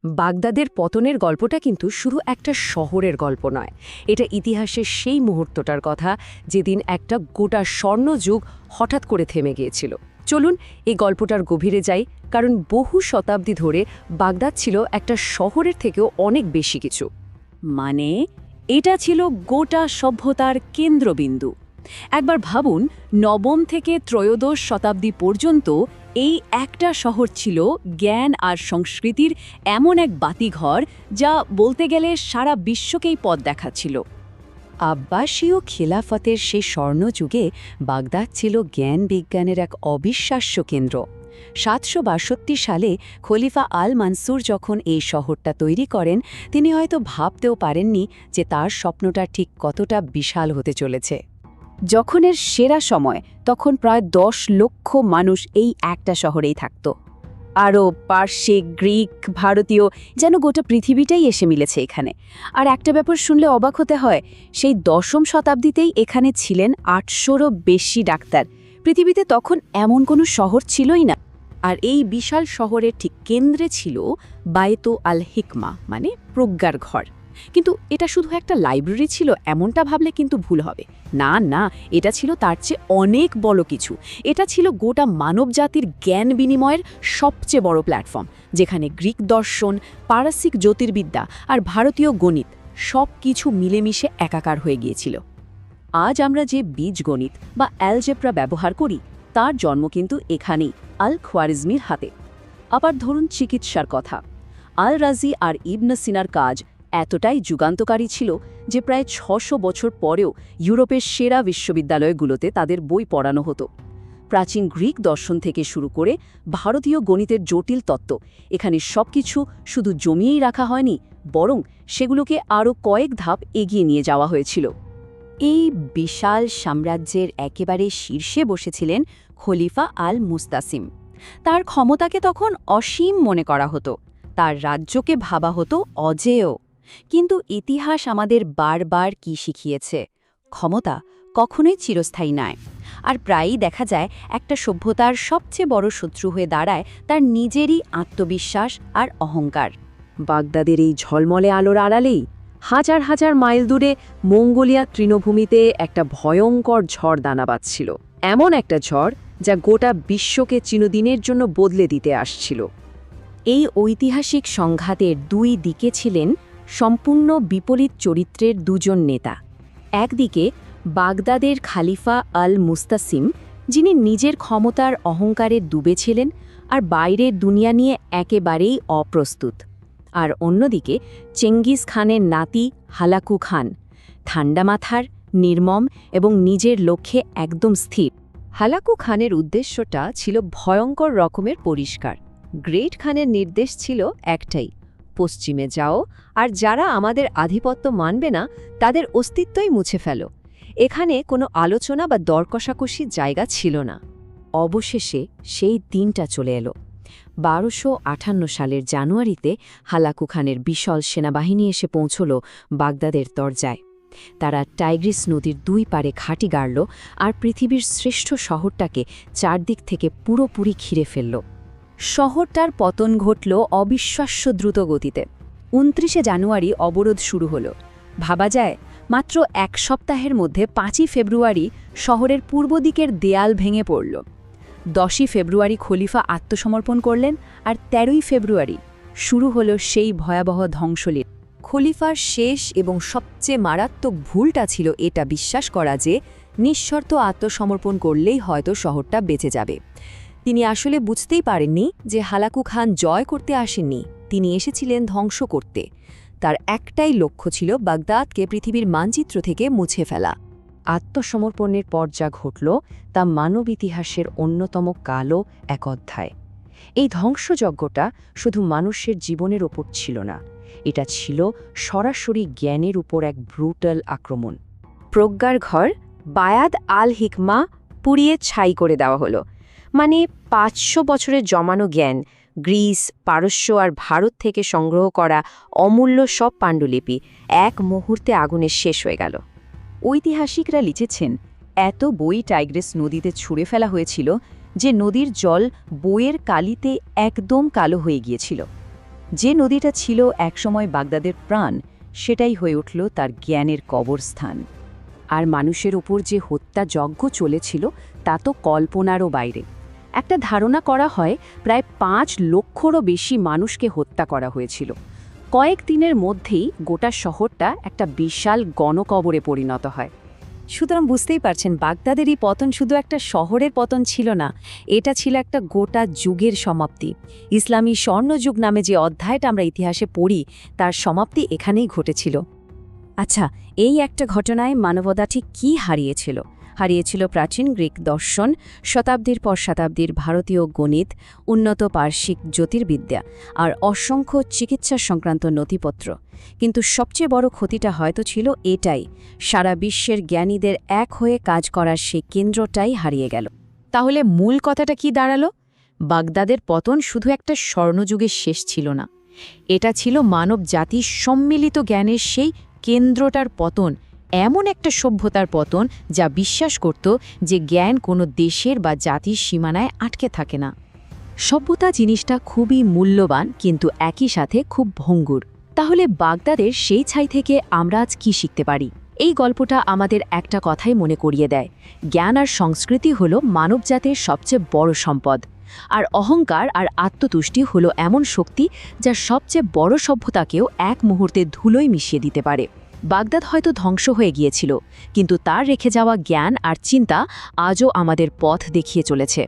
বাগদাদের পতনের গল্পটা কিন্তু শুধু একটা শহরের গল্প নয়, এটা ইতিহাসের সেই মুহূর্তটার কথা যেদিন একটা গোটা স্বর্ণযুগ হঠাৎ করে থেমে গিয়েছিল। চলুন এই গল্পটার গভীরে যাই, কারণ বহু শতাব্দী ধরে বাগদাদ ছিল একটা শহরের থেকেও অনেক বেশি কিছু। মানে এটা ছিল গোটা সভ্যতার কেন্দ্রবিন্দু। একবার ভাবুন, নবম থেকে ত্রয়োদশ শতাব্দী পর্যন্ত এই একটা শহর ছিল জ্ঞান আর সংস্কৃতির এমন এক বাতিঘর, যা বলতে গেলে সারা বিশ্বকেই পথ দেখাচ্ছিল। আব্বাসীয় খিলাফতের সেই স্বর্ণযুগে বাগদাদ ছিল জ্ঞান বিজ্ঞানের এক অবিশ্বাস্য কেন্দ্র। ৭৬২ সালে খলিফা আল মানসুর যখন এই শহরটা তৈরি করেন, তিনি হয়তো ভাবতেও পারেননি যে তার স্বপ্নটা ঠিক কতটা বিশাল হতে চলেছে। যখন এর সেরা সময়, তখন প্রায় ১০ লক্ষ মানুষ এই একটা শহরেই থাকত। আরব, পার্সিক, গ্রিক, ভারতীয়, যেন গোটা পৃথিবীটাই এসে মিলেছে এখানে। আর একটা ব্যাপার শুনলে অবাক হতে হয়, সেই ১০ম শতাব্দীতেই এখানে ছিলেন ৮০০রও বেশি ডাক্তার। পৃথিবীতে তখন এমন কোনো শহর ছিলই না। আর এই বিশাল শহরের ঠিক কেন্দ্রে ছিল বায়তো আল হিকমা, মানে প্রজ্ঞার ঘর। কিন্তু এটা শুধু একটা লাইব্রেরি ছিল এমনটা ভাবলে কিন্তু ভুল হবে। না না, এটা ছিল তার চেয়ে অনেক বড় কিছু। এটা ছিল গোটা মানবজাতির জ্ঞান বিনিময়ের সবচেয়ে বড় প্ল্যাটফর্ম, যেখানে গ্রিক দর্শন, পারসিক জ্যোতির্বিদ্যা আর ভারতীয় গণিত সব কিছু মিলেমিশে একাকার হয়ে গিয়েছিল। আজ আমরা যে বীজগণিত বা অ্যালজেব্রা ব্যবহার করি, তার জন্ম কিন্তু এখানেই, আল খোয়ারিজমির হাতে। আবার ধরুন চিকিৎসার কথা, আল রাজি আর ইবনে সিনার কাজ এতটাই যুগান্তকারী ছিল যে প্রায় ৬০০ বছর পরেও ইউরোপের সেরা বিশ্ববিদ্যালয়গুলোতে তাদের বই পড়ানো হতো। প্রাচীন গ্রিক দর্শন থেকে শুরু করে ভারতীয় গণিতের জটিল তত্ত্ব, এখানে সবকিছু শুধু জমিয়েই রাখা হয়নি, বরং সেগুলোকে আরও কয়েক ধাপ এগিয়ে নিয়ে যাওয়া হয়েছিল। এই বিশাল সাম্রাজ্যের একেবারে শীর্ষে বসেছিলেন খলিফা আল মুস্তাসিম। তার ক্ষমতাকে তখন অসীম মনে করা হতো, তার রাজ্যকে ভাবা হতো অজেয়। কিন্তু ইতিহাস আমাদের বারবার কি শিখিয়েছে? ক্ষমতা কখনোই চিরস্থায়ী নয়। আর প্রায়ই দেখা যায় একটা সভ্যতার সবচেয়ে বড় শত্রু হয়ে দাঁড়ায় তার নিজেরই আত্মবিশ্বাস আর অহংকার। বাগদাদের এই ঝলমলে আলোর আড়ালেই হাজার হাজার মাইল দূরে মঙ্গোলিয়া তৃণভূমিতে একটা ভয়ঙ্কর ঝড় দানা বাঁধছিল। এমন একটা ঝড় যা গোটা বিশ্বকে চিরদিনের জন্য বদলে দিতে আসছিল। এই ঐতিহাসিক সংঘাতের দুই দিকে ছিলেন সম্পূর্ণ বিপরীত চরিত্রের দুজন নেতা। একদিকে বাগদাদের খালিফা আল মুস্তাসিম, যিনি নিজের ক্ষমতার অহংকারে ডুবেছিলেন আর বাইরের দুনিয়া নিয়ে একেবারেই অপ্রস্তুত। আর অন্যদিকে চেঙ্গিস খানের নাতি হালাকু খান, ঠান্ডা মাথার, নির্মম এবং নিজের লক্ষ্যে একদম স্থির। হালাকু খানের উদ্দেশ্যটা ছিল ভয়ঙ্কর রকমের পরিষ্কার। গ্রেট খানের নির্দেশ ছিল একটাই, পশ্চিমে যাও, আর যারা আমাদের আধিপত্য মানবে না তাদের অস্তিত্বই মুছে ফেলো। এখানে কোনো আলোচনা বা দরকষাকষির জায়গা ছিল না। অবশেষে সেই দিনটা চলে এলো। ১২৫৮ সালের জানুয়ারিতে হালাকু খানের বিশাল সেনাবাহিনী এসে পৌঁছল বাগদাদের দরজায়। তারা টাইগ্রিস নদীর দুই পারে ঘাঁটি গাড়ল আর পৃথিবীর শ্রেষ্ঠ শহরটাকে চারদিক থেকে পুরোপুরি ঘিরে ফেলল। শহরটার পতন ঘটল অবিশ্বাস্য দ্রুত গতিতে। ২৯শে জানুয়ারি অবরোধ শুরু হলো। ভাবা যায়, মাত্র এক সপ্তাহের মধ্যে ৫ই ফেব্রুয়ারি শহরের পূর্ব দিকের দেয়াল ভেঙে পড়ল। ১০ই ফেব্রুয়ারি খলিফা আত্মসমর্পণ করলেন, আর ১৩ই ফেব্রুয়ারি শুরু হলো সেই ভয়াবহ ধ্বংসলীলা। খলিফার শেষ এবং সবচেয়ে মারাত্মক ভুলটা ছিল এটা বিশ্বাস করা যে নিঃশর্ত আত্মসমর্পণ করলেই হয়তো শহরটা বেঁচে যাবে। তিনি আসলে বুঝতেই পারেননি যে হালাকু খান জয় করতে আসেননি, তিনি এসেছিলেন ধ্বংস করতে। তার একটাই লক্ষ্য ছিল বাগদাদকে পৃথিবীর মানচিত্র থেকে মুছে ফেলা। আত্মসমর্পণের পর যা ঘটল তা মানব ইতিহাসের অন্যতম কালো এক অধ্যায়। এই ধ্বংসযজ্ঞটা শুধু মানুষের জীবনের ওপর ছিল না, এটা ছিল সরাসরি জ্ঞানের উপর এক ব্রুটাল আক্রমণ। প্রজ্ঞার ঘর বায়াদ আল হিকমা পুড়িয়ে ছাই করে দেওয়া হলো। মানে ৫০০ বছরের জমানো জ্ঞান, গ্রিস, পারস্য আর ভারত থেকে সংগ্রহ করা অমূল্য সব পাণ্ডুলিপি এক মুহূর্তে আগুনে শেষ হয়ে গেল। ঐতিহাসিকরা লিখেছেন, এত বই টাইগ্রিস নদীতে ছুঁড়ে ফেলা হয়েছিল যে নদীর জল বইয়ের কালিতে একদম কালো হয়ে গিয়েছিল। যে নদীটা ছিল একসময় বাগদাদের প্রাণ, সেটাই হয়ে উঠল তার জ্ঞানের কবরস্থান। আর মানুষের ওপর যে হত্যাযজ্ঞ চলেছিল তা তো কল্পনারও বাইরে। একটা ধারণা করা হয় প্রায় 5 লক্ষরও বেশি মানুষকে হত্যা করা হয়েছিল। কয়েক দিনের মধ্যেই গোটা শহরটা একটা বিশাল গণকবরে পরিণত হয়। সুতরাং বুঝতেই পারছেন, বাগদাদের এই পতন শুধু একটা শহরের পতন ছিল না, এটা ছিল একটা গোটা যুগের সমাপ্তি। ইসলামী স্বর্ণযুগ নামে যে অধ্যায়টা আমরা ইতিহাসে পড়ি, তার সমাপ্তি এখানেই ঘটেছিল। আচ্ছা, এই একটা ঘটনায় মানবতা ঠিক কী হারিয়েছিল? হারিয়েছিল প্রাচীন গ্রিক দর্শন, শতাব্দীর পর শতাব্দীর ভারতীয় গণিত, উন্নত পার্শ্বিক জ্যোতির্বিদ্যা আর অসংখ্য চিকিৎসা সংক্রান্ত নথিপত্র। কিন্তু সবচেয়ে বড় ক্ষতিটা হয়তো ছিল এটাই, সারা বিশ্বের জ্ঞানীদের এক হয়ে কাজ করার সেই কেন্দ্রটাই হারিয়ে গেল। তাহলে মূল কথাটা কি দাঁড়ালো? বাগদাদের পতন শুধু একটা স্বর্ণযুগের শেষ ছিল না, এটা ছিল মানব জাতির সম্মিলিত জ্ঞানের সেই কেন্দ্রটার পতন, এমন একটা সভ্যতার পতন যা বিশ্বাস করত যে জ্ঞান কোনো দেশের বা জাতির সীমানায় আটকে থাকে না। সভ্যতা জিনিসটা খুবই মূল্যবান, কিন্তু একই সাথে খুব ভঙ্গুর। তাহলে বাগদাদের সেই ছাই থেকে আমরা আজ কি শিখতে পারি? এই গল্পটা আমাদের একটা কথাই মনে করিয়ে দেয়, জ্ঞান আর সংস্কৃতি হলো মানবজাতির সবচেয়ে বড় সম্পদ। আর অহংকার আর আত্মতুষ্টি হলো এমন শক্তি যা সবচেয়ে বড় সভ্যতাকেও এক মুহূর্তে ধুলোয় মিশিয়ে দিতে পারে। বাগদাদ হয়তো ধ্বংস হয়ে গিয়েছিল, কিন্তু তার রেখে যাওয়া জ্ঞান আর চিন্তা আজও আমাদের পথ দেখিয়ে চলেছে।